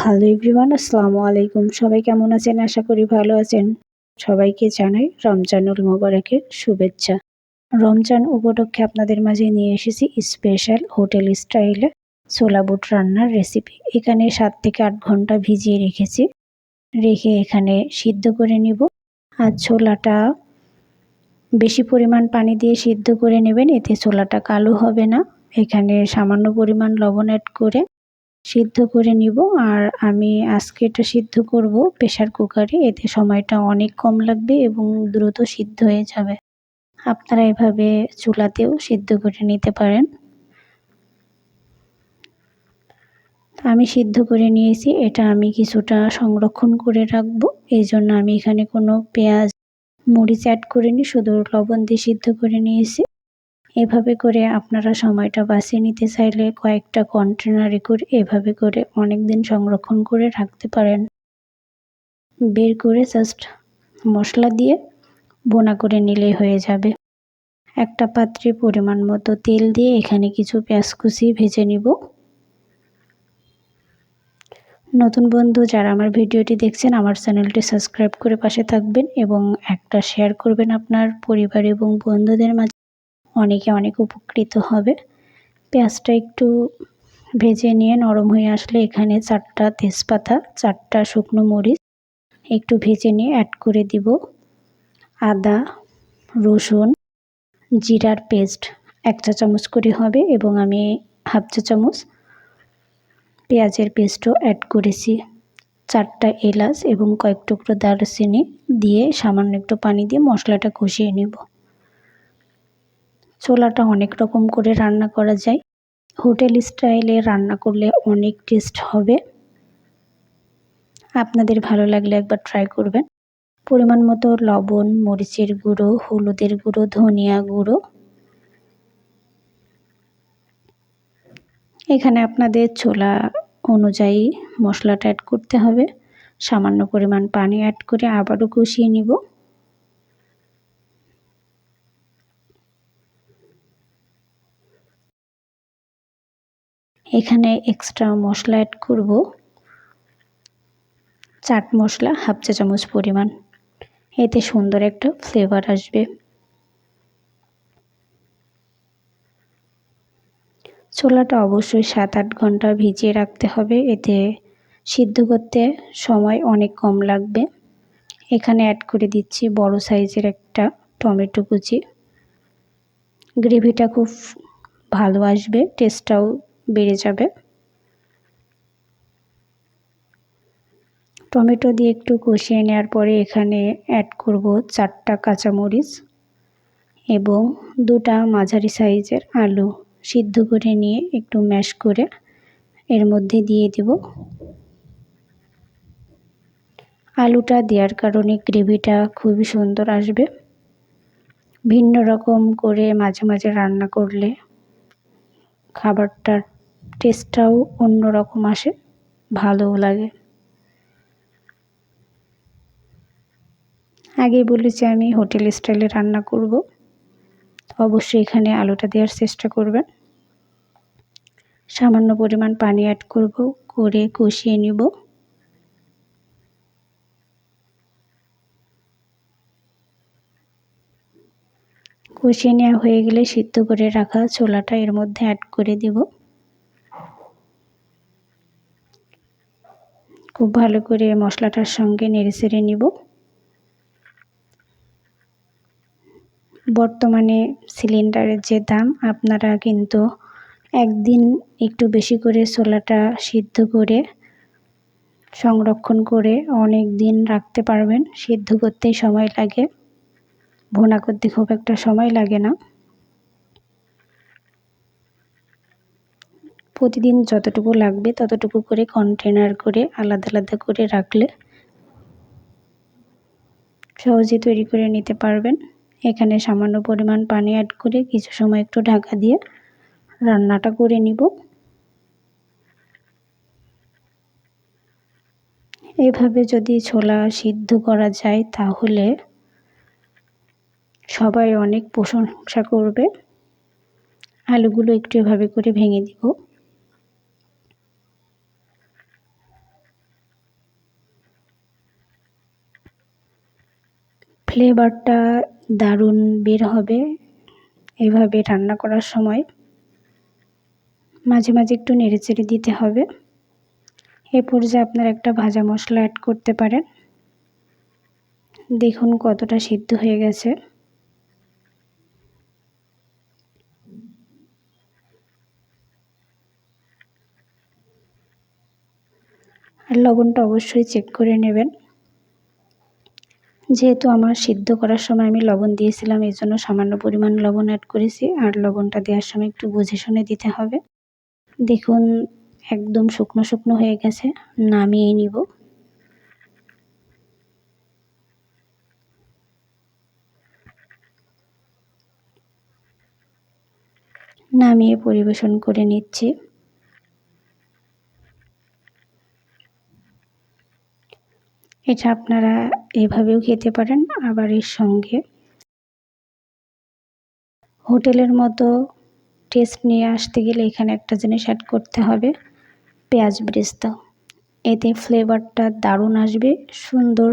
Hello everyone, আসসালামু আলাইকুম। সবাই কেমন আছেন? আশা করি ভালো আছেন। সবাইকে জানাই রমজানুল মোবারকের শুভেচ্ছা। রমজান উপলক্ষে আপনাদের মাঝে নিয়ে এসেছি স্পেশাল হোটেল স্টাইলে ছোলা বুট রান্নার রেসিপি। এখানে 7 থেকে 8 ঘন্টা ভিজিয়ে রেখেছি। রেখে এখানে সিদ্ধ করে নিব। আর ছোলাটা বেশি পরিমাণ পানি দিয়ে সিদ্ধ করে নেবেন, এতে ছোলাটা কালো হবে না। এখানে সামান্য পরিমাণ লবণ অ্যাড করে সিদ্ধ করে নিব। আর আমি আজকে এটা সিদ্ধ করব প্রেসার কুকারে, এতে সময়টা অনেক কম লাগবে এবং দ্রুত সিদ্ধ হয়ে যাবে। আপনারা এভাবে চুলাতেও সিদ্ধ করে নিতে পারেন। আমি সিদ্ধ করে নিয়েছি, এটা আমি কিছুটা সংরক্ষণ করে রাখবো। এই জন্য আমি এখানে কোনো পেঁয়াজ মরিচ অ্যাড করিনি, শুধু লবণ দিয়ে সিদ্ধ করে নিয়েছি। এভাবে করে আপনারা সময়টা বাঁচিয়ে নিতে চাইলে কয়েকটা কন্টেনারে করে এভাবে করে অনেক দিন সংরক্ষণ করে রাখতে পারেন। বের করে জাস্ট মশলা দিয়ে ভুনা করে নিলেই হয়ে যাবে। একটা পাত্রে পরিমাণ মতো তেল দিয়ে এখানে কিছু পেঁয়াজ কুচি ভেজে নিব। নতুন বন্ধু যারা আমার ভিডিওটি দেখছেন, আমার চ্যানেলটি সাবস্ক্রাইব করে পাশে থাকবেন এবং একটা শেয়ার করবেন আপনার পরিবার এবং বন্ধুদের মাঝে। অনেক উপকৃত হবে। পেঁয়াজটা একটু ভেজে নিয়ে নরম হয়ে আসলে এখানে 4টা তেজপাতা, 4টা শুকনো মরিচ একটু ভেজে নিয়ে অ্যাড করে দিব। আদা, রসুন, জিরার পেস্ট 1 চা চামচ করে হবে এবং আমি 1/2 চা চামচ পেঁয়াজের পেস্টও অ্যাড করেছি। 4টা এলাচ এবং কয়েক টুকরো দারচিনি দিয়ে সামান্য একটু পানি দিয়ে মশলাটা কষিয়ে নেব। ছোলাটা অনেক রকম করে রান্না করা যায়। হোটেল স্টাইলে রান্না করলে অনেক টেস্ট হবে। আপনাদের ভালো লাগলে একবার ট্রাই করবেন। পরিমাণ মতো লবণ, মরিচের গুঁড়ো, হলুদের গুঁড়ো, ধনিয়া গুঁড়ো। এখানে আপনাদের ছোলা অনুযায়ী মশলাটা অ্যাড করতে হবে। সামান্য পরিমাণ পানি অ্যাড করে আবারও কষিয়ে নিব। এখানে এক্সট্রা মশলা অ্যাড করব। চাট মশলা 1/2 চা চামচ পরিমাণ, এতে সুন্দর একটা ফ্লেভার আসবে। ছোলাটা অবশ্যই 7-8 ঘন্টা ভিজিয়ে রাখতে হবে, এতে সিদ্ধ করতে সময় অনেক কম লাগবে। এখানে অ্যাড করে দিচ্ছি বড় সাইজের একটা টমেটো কুচি। গ্রেভিটা খুব ভালো আসবে, টেস্টটাও বেড়ে যাবে। টমেটো দিয়ে একটু কষিয়ে নেওয়ার পরে এখানে অ্যাড করব 4টা কাঁচামরিচ এবং 2টা মাঝারি সাইজের আলু সিদ্ধ করে নিয়ে একটু ম্যাশ করে এর মধ্যে দিয়ে দেব। আলুটা দেওয়ার কারণে গ্রেভিটা খুবই সুন্দর আসবে। ভিন্ন রকম করে মাঝে মাঝে রান্না করলে খাবারটার টেস্টটাও অন্য রকম আসে, ভালোও লাগে। আগেই বলেছি আমি হোটেল স্টাইলে রান্না করব, অবশ্যই এখানে আলুটা দেওয়ার চেষ্টা করবেন। সামান্য পরিমাণ পানি অ্যাড করব, করে কষিয়ে নিব। কষিয়ে নেওয়া হয়ে গেলে সিদ্ধ করে রাখা ছোলাটা এর মধ্যে অ্যাড করে দেব। খুব ভালো করে মশলাটার সঙ্গে নেড়েচেড়ে নিব। বর্তমানে সিলিন্ডারের যে দাম, আপনারা কিন্তু একদিন একটু বেশি করে ছোলাটা সিদ্ধ করে সংরক্ষণ করে অনেক দিন রাখতে পারবেন। সিদ্ধ করতেই সময় লাগে, ভুনা করতে খুব একটা সময় লাগে না। প্রতিদিন যতটুকু লাগবে ততটুকু করে কন্টেনার করে আলাদা আলাদা করে রাখলে সহজে তৈরি করে নিতে পারবেন। এখানে সামান্য পরিমাণ পানি অ্যাড করে কিছু সময় একটু ঢাকা দিয়ে রান্নাটা করে নিব। এভাবে যদি ছোলা সিদ্ধ করা যায় তাহলে সবাই অনেক প্রশংসা করবে। আলুগুলো একটু এভাবে করে ভেঙে দিব। ফ্লেভারটা দারুণ বের হবে এভাবে রান্না করার সময়। মাঝে মাঝে একটু নেড়েচেড়ে দিতে হবে। এ পর্যায়ে আপনারা একটা ভাজা মশলা অ্যাড করতে পারেন। দেখুন কতটা সিদ্ধ হয়ে গেছে। আর লবণটা অবশ্যই চেক করে নেবেন। যেহেতু আমার সিদ্ধ করার সময় আমি লবণ দিয়েছিলাম, এই জন্য সামান্য পরিমাণ লবণ অ্যাড করেছি। আর লবণটা দেওয়ার সময় একটু বুঝে শুনে দিতে হবে। দেখুন একদম শুকনো শুকনো হয়ে গেছে, নামিয়ে নিব। নামিয়ে পরিবেশন করে নিচ্ছি। এটা আপনারা এভাবেও খেতে পারেন, আবার এর সঙ্গে হোটেলের মতো টেস্ট নিয়ে আসতে গেলে এখানে একটা জিনিস অ্যাড করতে হবে, পেঁয়াজ বেরেস্তা। এতে ফ্লেভারটা দারুণ আসবে, সুন্দর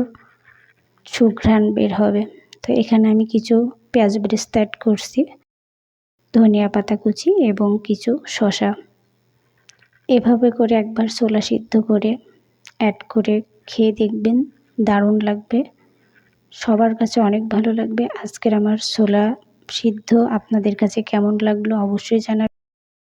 সুঘ্রাণ বের হবে। তো এখানে আমি কিছু পেঁয়াজ বেরেস্তা অ্যাড করছি, ধনিয়া পাতা কুচি এবং কিছু শসা। এভাবে করে একবার ছোলা সিদ্ধ করে অ্যাড করে খেয়ে দেখবেন, দারুণ লাগবে, সবার কাছে অনেক ভালো লাগবে। আজকের আমার ছোলা সিদ্ধ আপনাদের কাছে কেমন লাগলো অবশ্যই জানাবেন।